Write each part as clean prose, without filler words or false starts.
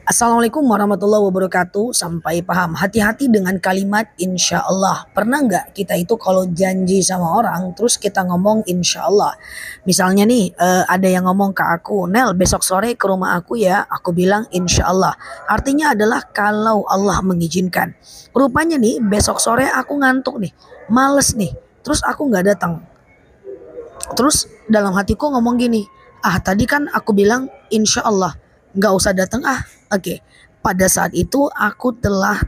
Assalamualaikum warahmatullahi wabarakatuh. Sampai paham. Hati-hati dengan kalimat insya Allah. Pernah nggak kita itu kalau janji sama orang terus kita ngomong insya Allah. Misalnya nih ada yang ngomong ke aku, Nel besok sore ke rumah aku ya. Aku bilang insya Allah. Artinya adalah kalau Allah mengizinkan. Rupanya nih besok sore aku ngantuk nih, males nih. Terus aku nggak datang. Terus dalam hatiku ngomong gini, ah tadi kan aku bilang insya Allah, nggak usah datang ah. Oke, pada saat itu aku telah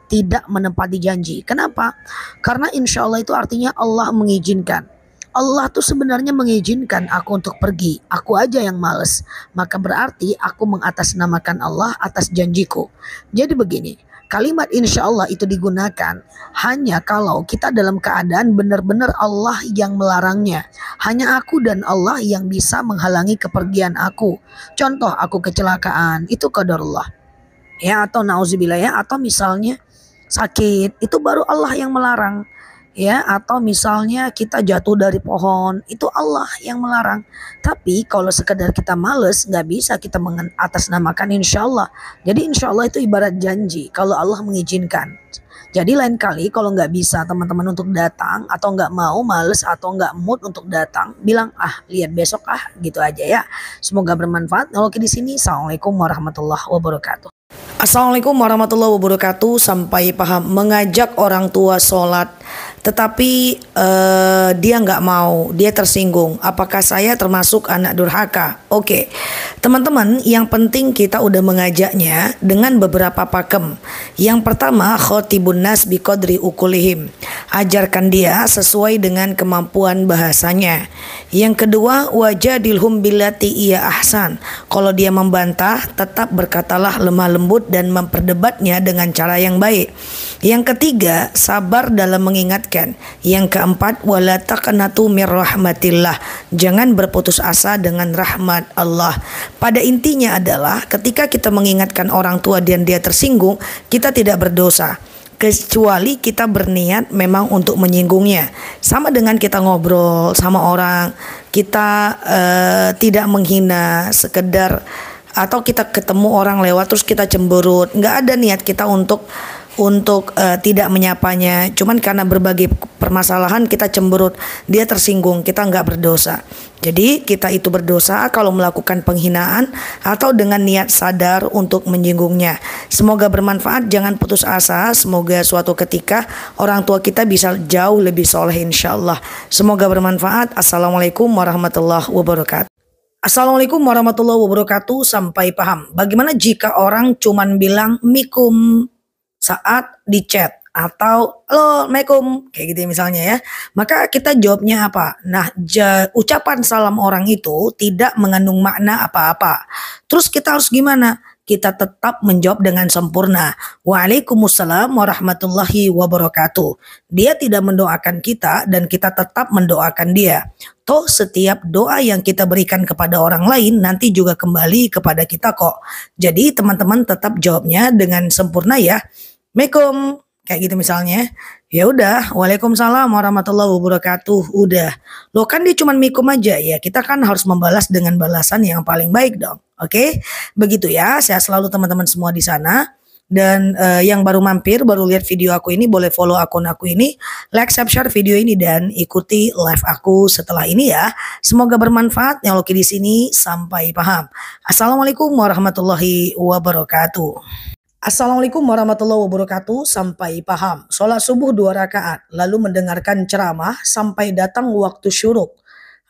tidak menepati janji. Kenapa? Karena insya Allah itu artinya Allah mengizinkan. Allah tuh sebenarnya mengizinkan aku untuk pergi. Aku aja yang males. Maka berarti aku mengatasnamakan Allah atas janjiku. Jadi begini, kalimat insya Allah itu digunakan hanya kalau kita dalam keadaan benar-benar Allah yang melarangnya. Hanya aku dan Allah yang bisa menghalangi kepergian aku. Contoh aku kecelakaan, itu qadarullah. Ya atau nauzubillah ya, atau misalnya sakit, itu baru Allah yang melarang. Ya atau misalnya kita jatuh dari pohon, itu Allah yang melarang. Tapi kalau sekedar kita males, nggak bisa kita mengatasnamakan insya Allah. Jadi insya Allah itu ibarat janji kalau Allah mengizinkan. Jadi lain kali kalau nggak bisa teman-teman untuk datang atau nggak mau, males atau nggak mood untuk datang, bilang ah lihat besok ah, gitu aja ya. Semoga bermanfaat. Kalau di sini, assalamualaikum warahmatullahi wabarakatuh. Assalamualaikum warahmatullahi wabarakatuh. Sampai paham. Mengajak orang tua sholat tetapi dia nggak mau, dia tersinggung. Apakah saya termasuk anak durhaka? Oke, teman-teman, yang penting kita udah mengajaknya dengan beberapa pakem. Yang pertama, khotibun nas biqadri ukulihim. Ajarkan dia sesuai dengan kemampuan bahasanya. Yang kedua, wajadilhum billati iya ahsan. Kalau dia membantah, tetap berkatalah lemah lembut dan memperdebatnya dengan cara yang baik. Yang ketiga, sabar dalam mengingatkan. Yang keempat, wala taqnatu mir rahmatillah. Jangan berputus asa dengan rahmat Allah. Pada intinya adalah ketika kita mengingatkan orang tua dan dia tersinggung, kita tidak berdosa. Kecuali kita berniat memang untuk menyinggungnya. Sama dengan kita ngobrol sama orang, kita tidak menghina, sekedar atau kita ketemu orang lewat terus kita cemberut. Nggak ada niat kita untuk tidak menyapanya, cuman karena berbagai permasalahan kita cemberut, dia tersinggung, kita nggak berdosa. Jadi kita itu berdosa kalau melakukan penghinaan atau dengan niat sadar untuk menyinggungnya. Semoga bermanfaat, jangan putus asa. Semoga suatu ketika orang tua kita bisa jauh lebih soleh insyaallah. Semoga bermanfaat. Assalamualaikum warahmatullahi wabarakatuh. Assalamualaikum warahmatullahi wabarakatuh. Sampai paham. Bagaimana jika orang cuman bilang mikum saat di chat atau halo assalamualaikum kayak gitu misalnya ya, maka kita jawabnya apa? Nah, ucapan salam orang itu tidak mengandung makna apa-apa. Terus kita harus gimana? Kita tetap menjawab dengan sempurna. Waalaikumsalam warahmatullahi wabarakatuh. Dia tidak mendoakan kita dan kita tetap mendoakan dia. Toh setiap doa yang kita berikan kepada orang lain nanti juga kembali kepada kita kok. Jadi teman-teman tetap jawabnya dengan sempurna ya. Assalamualaikum kayak gitu misalnya. Ya udah, waalaikumsalam warahmatullahi wabarakatuh. Udah. Loh kan dia cuma mikum aja ya. Kita kan harus membalas dengan balasan yang paling baik dong. Oke? Begitu ya. Sehat selalu teman-teman semua di sana. Dan yang baru mampir, baru lihat video aku ini, boleh follow akun aku ini, like, share video ini dan ikuti live aku setelah ini ya. Semoga bermanfaat. Yang Loki di sini sampai paham. Assalamualaikum warahmatullahi wabarakatuh. Assalamualaikum warahmatullahi wabarakatuh. Sampai paham. Sholat subuh 2 rakaat, lalu mendengarkan ceramah sampai datang waktu syuruk.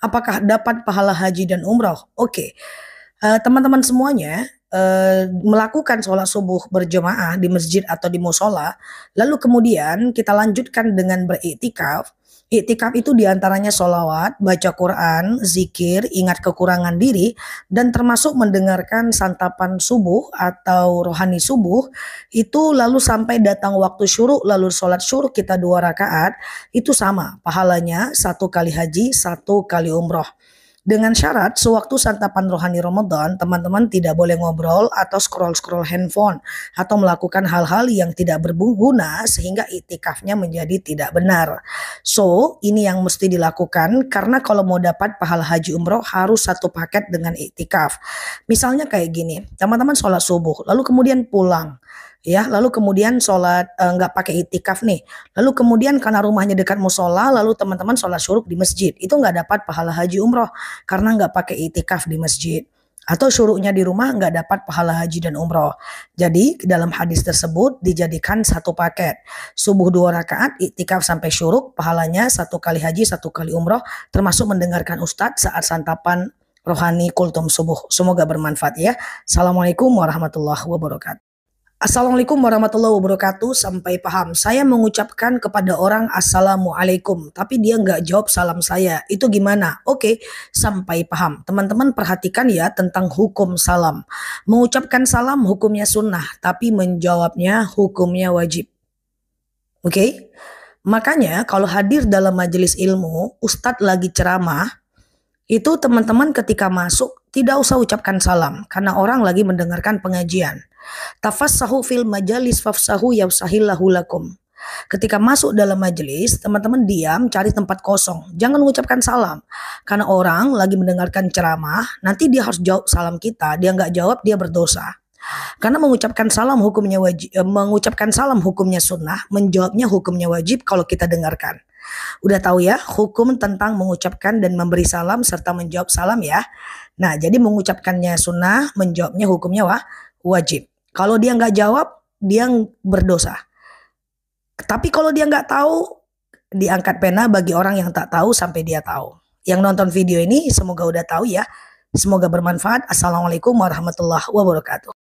Apakah dapat pahala haji dan umroh? Oke, teman-teman semuanya melakukan sholat subuh berjemaah di masjid atau di musola, lalu kemudian kita lanjutkan dengan beriktikaf. Iktikaf itu diantaranya sholawat, baca Quran, zikir, ingat kekurangan diri, dan termasuk mendengarkan santapan subuh atau rohani subuh. Itu lalu sampai datang waktu syuruk, lalu sholat syuruk kita 2 rakaat, itu sama pahalanya 1 kali haji, 1 kali umroh. Dengan syarat sewaktu santapan rohani Ramadan, teman-teman tidak boleh ngobrol atau scroll-scroll handphone atau melakukan hal-hal yang tidak berguna sehingga iktikafnya menjadi tidak benar. So, ini yang mesti dilakukan karena kalau mau dapat pahala haji umroh harus satu paket dengan iktikaf. Misalnya kayak gini, teman-teman sholat subuh, lalu kemudian pulang. Ya, lalu kemudian sholat nggak pakai itikaf nih. Lalu kemudian karena rumahnya dekat musola, lalu teman-teman sholat syuruk di masjid. Itu nggak dapat pahala haji umroh karena nggak pakai itikaf di masjid. Atau syuruknya di rumah nggak dapat pahala haji dan umroh. Jadi dalam hadis tersebut dijadikan satu paket. Subuh 2 rakaat, itikaf sampai syuruk, pahalanya satu kali haji, satu kali umroh, termasuk mendengarkan ustadz saat santapan rohani kultum subuh. Semoga bermanfaat ya. Assalamualaikum warahmatullahi wabarakatuh. Assalamualaikum warahmatullahi wabarakatuh. Sampai paham. Saya mengucapkan kepada orang Assalamualaikum, tapi dia nggak jawab salam saya. Itu gimana? Oke, sampai paham. Teman-teman perhatikan ya tentang hukum salam. Mengucapkan salam hukumnya sunnah, tapi menjawabnya hukumnya wajib. Oke? Makanya kalau hadir dalam majelis ilmu, Ustadz lagi ceramah, itu teman-teman ketika masuk tidak usah ucapkan salam karena orang lagi mendengarkan pengajian. Tafassahu fil majalis fafsahu yafsahillahu lakum. Ketika masuk dalam majelis, teman-teman diam, cari tempat kosong. Jangan mengucapkan salam. Karena orang lagi mendengarkan ceramah, nanti dia harus jawab salam kita. Dia nggak jawab, dia berdosa. Karena mengucapkan salam hukumnya wajib, mengucapkan salam hukumnya sunnah, menjawabnya hukumnya wajib kalau kita dengarkan. Udah tahu ya hukum tentang mengucapkan dan memberi salam serta menjawab salam ya. Nah, jadi mengucapkannya sunnah, menjawabnya hukumnya wajib. Kalau dia nggak jawab, dia berdosa. Tapi kalau dia nggak tahu, diangkat pena bagi orang yang tak tahu sampai dia tahu. Yang nonton video ini semoga udah tahu ya. Semoga bermanfaat. Assalamualaikum warahmatullahi wabarakatuh.